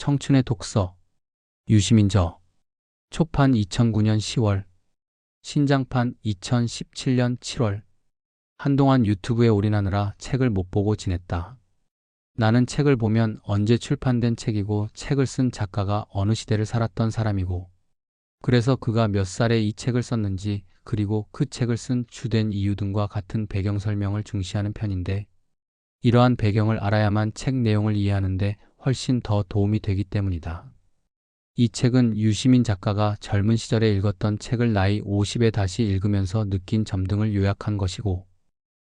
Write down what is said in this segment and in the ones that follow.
청춘의 독서. 유시민저. 초판 2009년 10월. 신장판 2017년 7월. 한동안 유튜브에 올인하느라 책을 못 보고 지냈다. 나는 책을 보면 언제 출판된 책이고 책을 쓴 작가가 어느 시대를 살았던 사람이고, 그래서 그가 몇 살에 이 책을 썼는지, 그리고 그 책을 쓴 주된 이유 등과 같은 배경 설명을 중시하는 편인데, 이러한 배경을 알아야만 책 내용을 이해하는데 훨씬 더 도움이 되기 때문이다. 이 책은 유시민 작가가 젊은 시절에 읽었던 책을 나이 50에 다시 읽으면서 느낀 점 등을 요약한 것이고,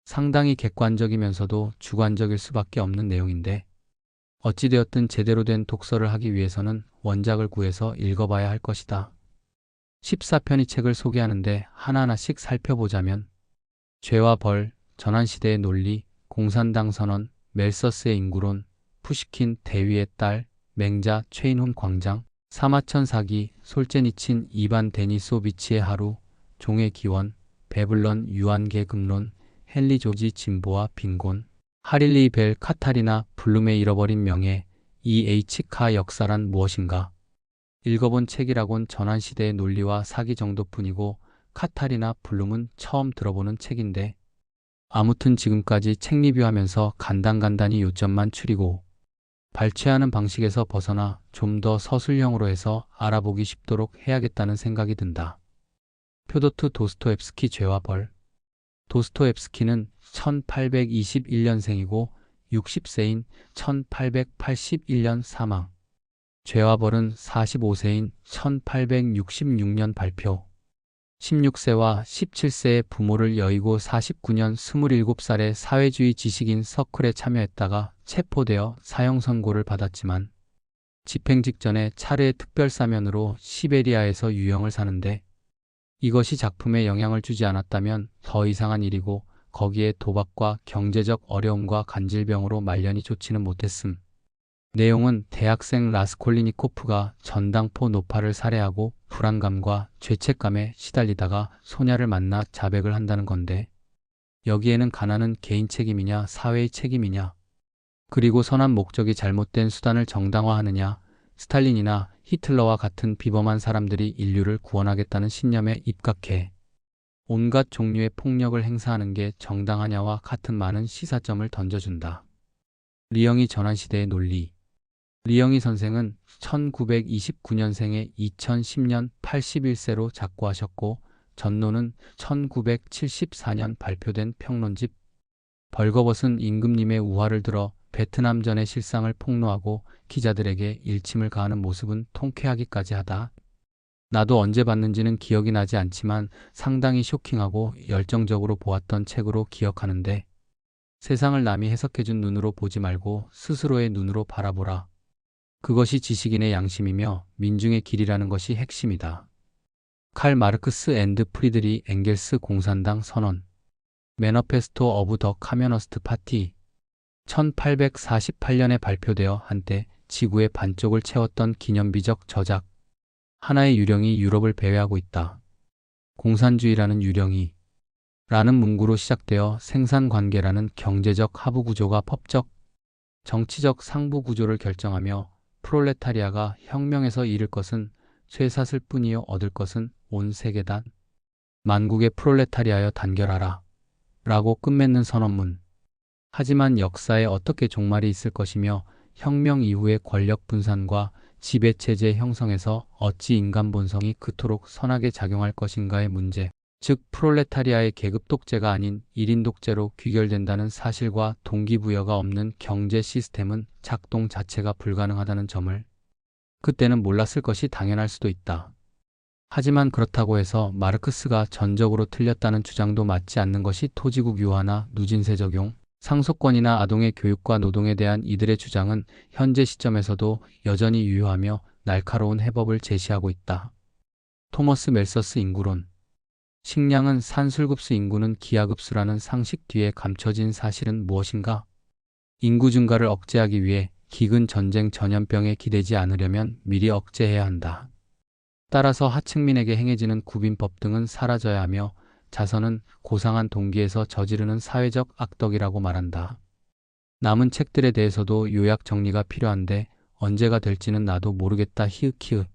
상당히 객관적이면서도 주관적일 수밖에 없는 내용인데, 어찌되었든 제대로 된 독서를 하기 위해서는 원작을 구해서 읽어봐야 할 것이다. 14편의 책을 소개하는데 하나하나씩 살펴보자면, 죄와 벌, 전환시대의 논리, 공산당 선언, 멜서스의 인구론, 푸시킨 대위의 딸, 맹자 최인훈 광장, 사마천 사기, 솔제니친 이반 데니소비치의 하루, 종의 기원, 베블런 유한계 금론, 헨리 조지 진보와 빈곤, 하릴리 벨 카타리나 블룸의 잃어버린 명예, E.H. 카 역사란 무엇인가. 읽어본 책이라곤 전환시대의 논리와 사기 정도뿐이고 카타리나 블룸은 처음 들어보는 책인데, 아무튼 지금까지 책 리뷰하면서 간단히 요점만 추리고 발췌하는 방식에서 벗어나 좀 더 서술형으로 해서 알아보기 쉽도록 해야겠다는 생각이 든다. 표도트 도스토옙스키 죄와 벌. 도스토옙스키는 1821년생이고 60세인 1881년 사망. 죄와 벌은 45세인 1866년 발표. 16세와 17세의 부모를 여의고 49년 27살의 사회주의 지식인 서클에 참여했다가 체포되어 사형 선고를 받았지만, 집행 직전에 차르의 특별사면으로 시베리아에서 유형을 사는데, 이것이 작품에 영향을 주지 않았다면 더 이상한 일이고, 거기에 도박과 경제적 어려움과 간질병으로 말년이 좋지는 못했음. 내용은 대학생 라스콜리니코프가 전당포 노파를 살해하고 불안감과 죄책감에 시달리다가 소냐를 만나 자백을 한다는 건데, 여기에는 가난은 개인 책임이냐 사회의 책임이냐, 그리고 선한 목적이 잘못된 수단을 정당화하느냐, 스탈린이나 히틀러와 같은 비범한 사람들이 인류를 구원하겠다는 신념에 입각해 온갖 종류의 폭력을 행사하는 게 정당하냐와 같은 많은 시사점을 던져준다. 리영이 전환시대의 논리. 리영이 선생은 1929년생에 2010년 81세로 작고하셨고, 전노는 1974년 발표된 평론집 벌거벗은 임금님의 우화를 들어 베트남전의 실상을 폭로하고 기자들에게 일침을 가하는 모습은 통쾌하기까지 하다. 나도 언제 봤는지는 기억이 나지 않지만 상당히 쇼킹하고 열정적으로 보았던 책으로 기억하는데, 세상을 남이 해석해준 눈으로 보지 말고 스스로의 눈으로 바라보라. 그것이 지식인의 양심이며 민중의 길이라는 것이 핵심이다. 칼 마르크스 앤드 프리드리 엥겔스 공산당 선언. 매너페스토 어브 더 카메너스트 파티. 1848년에 발표되어 한때 지구의 반쪽을 채웠던 기념비적 저작. 하나의 유령이 유럽을 배회하고 있다. 공산주의라는 유령이 라는 문구로 시작되어 생산관계라는 경제적 하부구조가 법적, 정치적 상부구조를 결정하며 프롤레타리아가 혁명에서 잃을 것은 쇠사슬 뿐이요 얻을 것은 온 세계다. 만국의 프롤레타리아여 단결하라. 라고 끝맺는 선언문. 하지만 역사에 어떻게 종말이 있을 것이며 혁명 이후의 권력 분산과 지배체제 형성에서 어찌 인간 본성이 그토록 선하게 작용할 것인가의 문제, 즉 프롤레타리아의 계급 독재가 아닌 1인 독재로 귀결된다는 사실과 동기부여가 없는 경제 시스템은 작동 자체가 불가능하다는 점을 그때는 몰랐을 것이 당연할 수도 있다. 하지만 그렇다고 해서 마르크스가 전적으로 틀렸다는 주장도 맞지 않는 것이 토지국 유화나 누진세 적용, 상속권이나 아동의 교육과 노동에 대한 이들의 주장은 현재 시점에서도 여전히 유효하며 날카로운 해법을 제시하고 있다. 토머스 멜서스 인구론. 식량은 산술급수, 인구는 기하급수라는 상식 뒤에 감춰진 사실은 무엇인가? 인구 증가를 억제하기 위해 기근, 전쟁, 전염병에 기대지 않으려면 미리 억제해야 한다. 따라서 하층민에게 행해지는 구빈법 등은 사라져야 하며 자선은 고상한 동기에서 저지르는 사회적 악덕이라고 말한다. 남은 책들에 대해서도 요약 정리가 필요한데 언제가 될지는 나도 모르겠다 히읗히읗.